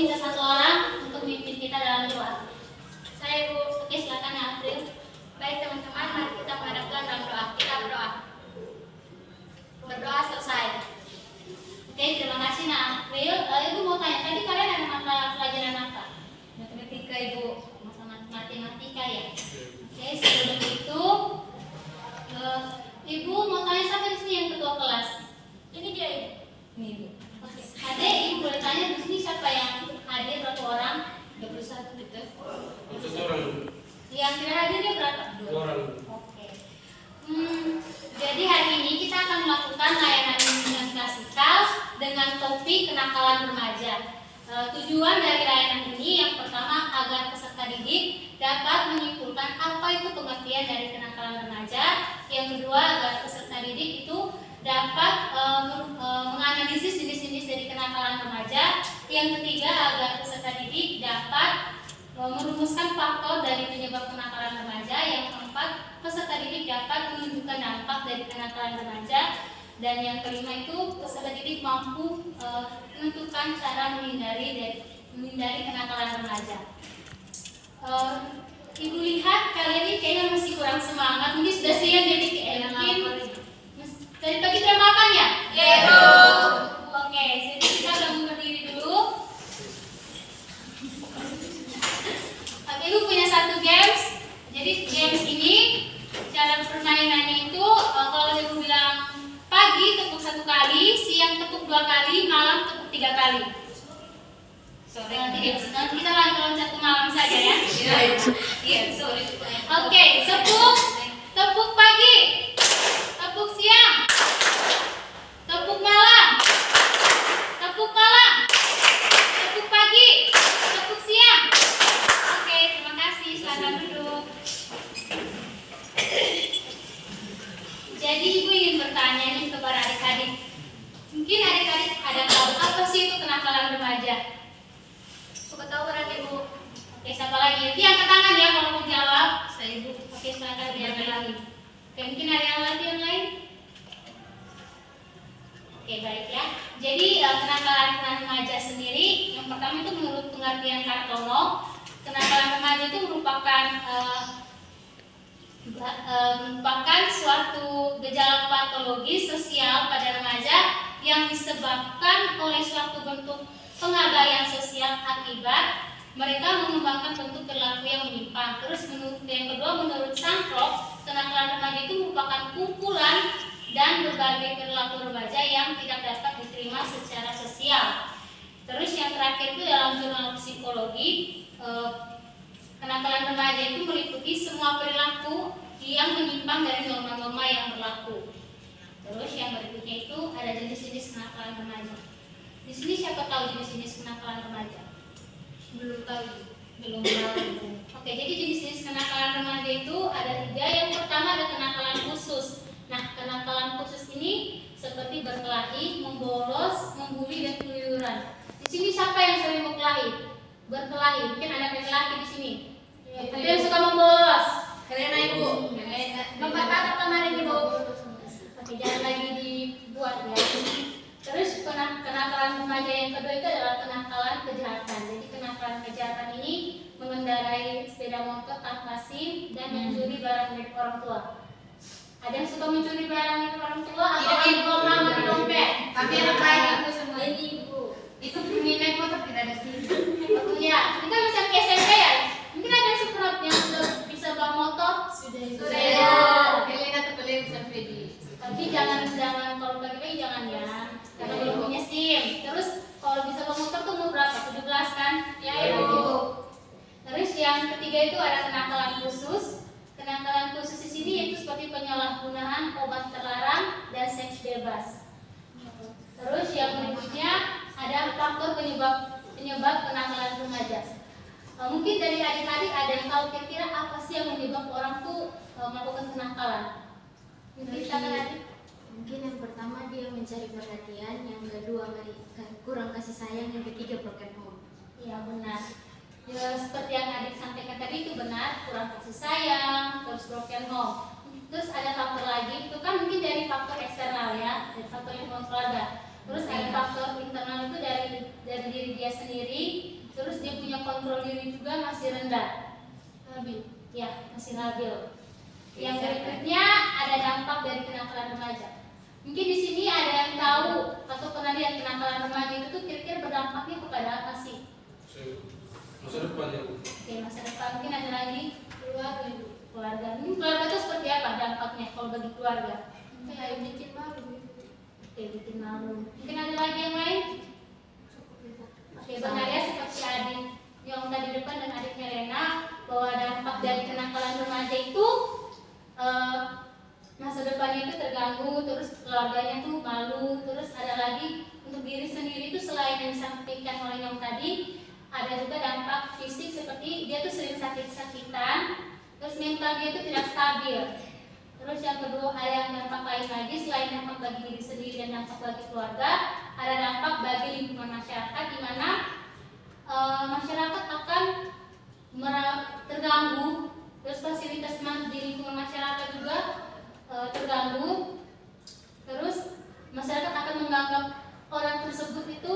minta satu orang untuk memimpin kita dalam doa. Saya Ibu. Oke, silakan April. Baik teman-teman, mari kita menghadapkan dalam doa. Kita berdoa. Berdoa selesai. Oke, terima kasih Nak April. Ibu mau tanya, tadi kalian ada mata pelajaran apa? Matematika Ibu. Matematika ya. Oke, sebelum itu Ibu mau tanya siapa di sini yang ketua kelas? Ini dia Ibu. Ini Ibu. Oke. Adek, Ibu boleh tanya di sini siapa yang hadir berapa orang? 21 gitu. 21 orang. Yang tidak hadirnya berapa? 2 orang. Oke. Jadi hari ini kita akan melakukan layanan bimbingan klasikal dengan topik kenakalan remaja. Tujuan dari layanan ini yang pertama agar peserta didik dapat menyimpulkan apa itu pengertian dari kenakalan remaja. Yang kedua agar peserta didik itu dapat menganalisis jenis-jenis dari kenakalan remaja. Yang ketiga agar peserta didik dapat merumuskan faktor dari penyebab kenakalan remaja. Yang keempat, peserta didik dapat menunjukkan dampak dari kenakalan remaja. Dan yang kelima itu peserta didik mampu menentukan cara menghindari kenakalan remaja. Ibu lihat kalian ini kayaknya masih kurang semangat. Mungkin sudah siang jadi mungkin dari pagi sudah makan ya? Iya Bu. Oke, jadi kita bangun berdiri dulu. Oke, Ibu punya satu games. Jadi games ini cara permainannya itu kalau Ibu bilang pagi tepuk 1 kali, siang tepuk 2 kali, malam tepuk 3 kali. Nanti kita loncat ke malam saja ya. Iya, sorry. Oke, tepuk pagi, tepuk siang, tepuk malam, tepuk pagi, tepuk siang. Oke, terima kasih. Silakan duduk. Jadi Ibu ingin bertanya nih kepada adik-adik. Mungkin adik-adik ada tahu apa sih itu kenakalan remaja? Suka tahu kan Ibu? Oke, siapa lagi? Nanti angkat tangan ya kalau mau jawab. Saya Ibu. Oke, silakan diambil lagi. Oke, mungkin ada yang lain? Oke, baik ya. Jadi kenakalan remaja sendiri, yang pertama itu menurut pengertian Kartono, kenakalan remaja itu merupakan suatu gejala patologis sosial pada remaja yang disebabkan oleh suatu bentuk pengabaian sosial akibat mereka mengembangkan bentuk perilaku yang menyimpang. Terus yang kedua, menurut Sankrop, kenakalan remaja itu merupakan kumpulan dan berbagai perilaku remaja yang tidak dapat diterima secara sosial. Terus yang terakhir itu dalam jurnal psikologi, kenakalan remaja itu meliputi semua perilaku yang menyimpang dari norma-norma yang berlaku. Terus yang berikutnya itu ada jenis-jenis kenakalan remaja. Di sini siapa tahu jenis-jenis kenakalan remaja? Belum tahu. Oke, jadi jenis-jenis kenakalan remaja itu ada 3. Yang pertama ada kenakalan khusus. Nah, kenakalan khusus ini seperti berkelahi, membolos, membuli, dan keluyuran. Di sini siapa yang sering berkelahi? Mungkin ada laki-laki di sini. Ada yang suka membolos. Kalian Ibu. Nomor berapa kemarin Ibu? Oke, jangan lagi dibuat ya. Terus kenakalan remaja yang kedua itu adalah kenakalan kejahatan. Jadi kenakalan kejahatan ini mengendarai sepeda motor tanpa SIM dan mencuri barang milik orang tua. Ada yang suka mencuri barang milik orang tua atau info nama di dompet? Kami anak baik Ibu semua. Jadi Ibu. Itu naik motor tidak ada SIM. Waktunya. Ini kan bisa ke SMP ya? Mungkin ada yang seperot yang bisa bawa motor? Sudah. Helena terpilih sampai di. Tapi jangan kalau pagi-pagi jangan ya. Karena belum punya SIM. Terus kalau bisa bawa motor tuh umur berapa? 17 kan? Ya Ibu. Terus yang ketiga itu ada kenakalan khusus. Kenakalan khusus di sini yaitu seperti penyalahgunaan obat terlarang dan seks bebas. Terus yang berikutnya ada faktor penyebab kenakalan remaja. Mungkin dari adik-adik ada yang tahu kira-kira apa sih yang menyebab orang tuh melakukan kenakalan? Mungkin yang pertama dia mencari perhatian, yang kedua kurang kasih sayang, yang ketiga broken home. Iya benar. Ya, seperti yang adik sampaikan tadi itu benar, kurang kasih sayang, terus broken home. Terus ada faktor lagi, itu kan mungkin dari faktor eksternal ya, dari faktor lingkungan keluarga. Terus ada faktor internal itu dari diri dia sendiri. Terus dia punya kontrol diri juga masih rendah. Labil. Ya, masih labil. Yang berikutnya ada dampak dari kenakalan remaja. Mungkin di sini ada yang tahu atau pernah lihat kenakalan remaja itu tuh kira-kira berdampaknya kepada apa sih? Masa depan ya Bu. Oke, masa depan. Mungkin ada lagi Keluarga. keluarga. Ini keluarga itu seperti apa dampaknya kalau bagi keluarga? Kayak bikin malu. Oke, bikin malu. Mungkin ada lagi yang lain? Oke, Bang Arya seperti adik yang tadi depan dan adiknya Rena, bahwa dampak dari kenakalan remaja itu masa depannya itu terganggu, terus keluarganya tuh malu, terus ada lagi untuk diri sendiri itu selain yang disampaikan oleh yang tadi, ada juga dampak fisik seperti dia tuh sering sakit-sakitan, terus mental dia tuh tidak stabil. Terus yang kedua ada yang dampak lain lagi selain dampak bagi diri sendiri dan dampak bagi keluarga, ada dampak bagi lingkungan masyarakat di mana masyarakat akan terganggu, terus fasilitas di lingkungan masyarakat juga terganggu, terus masyarakat akan menganggap orang tersebut itu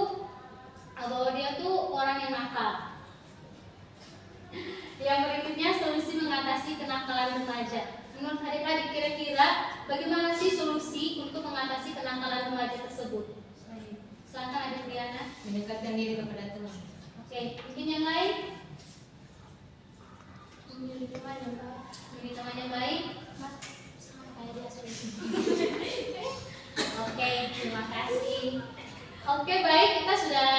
bahwa dia tuh orang yang nakal. Yang berikutnya solusi mengatasi kenakalan remaja. Menurut adik-adik kira-kira bagaimana sih solusi untuk mengatasi kenakalan remaja tersebut? Silakan Adik Riana. Mendekatkan diri kepada Tuhan. Oke, mungkin yang lain? Memilih teman yang baik. Milih teman yang baik. Kayak dia solusi. Oke, terima kasih. Oke, baik, kita sudah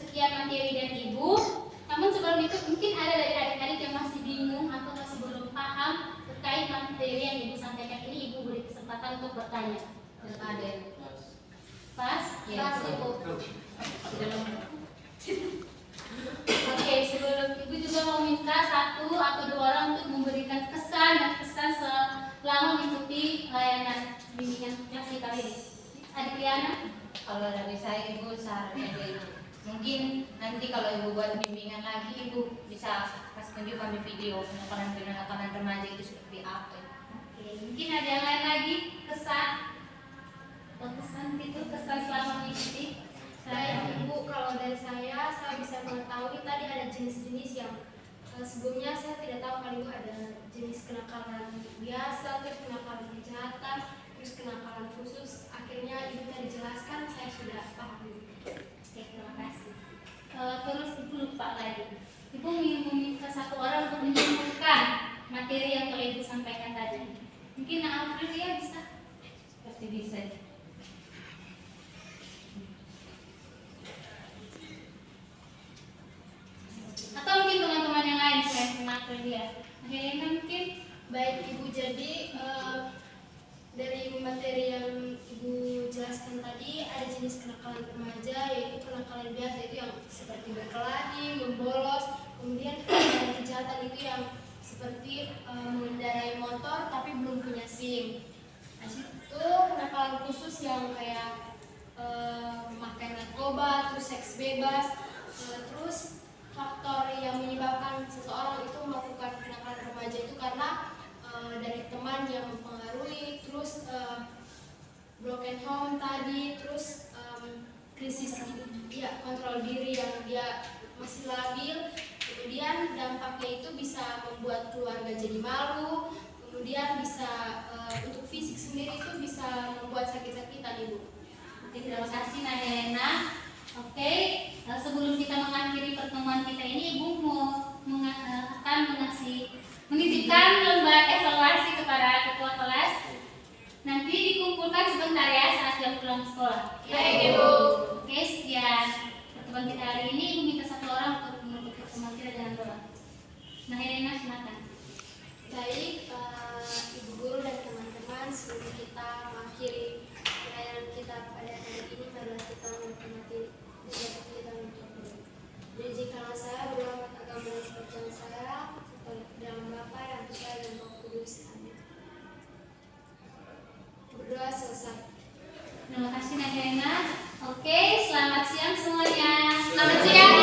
sekian materi dan Ibu. Namun sebelum itu mungkin ada dari adik-adik yang masih bingung atau masih belum paham terkait materi yang Ibu sampaikan ini. Ibu beri kesempatan untuk bertanya. Ada. Pas? Ya, Pas, Ibu. dalam Oke, sebelum Ibu juga mau minta satu atau dua orang untuk memberikan kesan dan pesan selama mengikuti layanan bimbingan kasih kali ini. Adik Liana? kalau dari saya Ibu sarannya Ibu. Mungkin nanti kalau Ibu buat bimbingan lagi Ibu bisa kasih tunjukkan di video kenakalan remaja itu seperti apa. Oke, mungkin ada yang lain lagi kesan atau kesan gitu, kesan selama mengikuti. Baik Ibu, kalau dari saya bisa mengetahui tadi ada jenis-jenis yang sebelumnya saya tidak tahu kalau Ibu ada jenis kenakalan biasa, terus kenakalan kejahatan, terus kenakalan khusus. Akhirnya Ibu tadi jelaskan, saya sudah paham. Oke, terima kasih. Terus Ibu lupa lagi. Ibu meminta satu orang untuk menyimpulkan materi yang telah Ibu sampaikan tadi. Mungkin April ya bisa? Pasti bisa. Atau mungkin teman-teman yang lain selain April dia. Akhirnya mungkin. Baik Ibu, jadi dari materi yang Ibu jelaskan tadi ada jenis kenakalan remaja, yaitu kenakalan biasa itu yang seperti berkelahi, membolos, kemudian kenakalan kejahatan itu yang seperti mengendarai motor tapi belum punya SIM. Nah, itu kenakalan khusus yang kayak memakai narkoba, terus seks bebas, terus faktor yang menyebabkan seseorang itu melakukan kenakalan remaja itu karena dari teman yang mempengaruhi, terus broken home tadi, terus krisis ya, kontrol diri yang dia masih labil, kemudian dampaknya itu bisa membuat keluarga jadi malu, kemudian bisa untuk fisik sendiri itu bisa membuat sakit-sakitan Ibu. Oke, terima kasih Nana. Oke, sebelum kita mengakhiri pertemuan kita ini, Ibu akan menitipkan lembar evaluasi kepada ketua kelas. Nanti dikumpulkan sebentar ya saat jam pulang sekolah. Ya, Ibu. Oke, sekian pertemuan kita hari ini. Ibu minta satu orang untuk menutup pertemuan kita dengan doa. Nah, Helena, silakan. Baik, Ibu Guru dan teman-teman, sebelum kita mengakhiri pelayanan kita pada hari ini, marilah kita menghormati kegiatan kita untuk berizinkanlah saya berhormat agama dan kepercayaan saya dalam Bapa yang Putra dan Roh Kudus. Amin. Berdoa selesai. Terima kasih Nana. Oke, selamat siang semuanya. Selamat siang.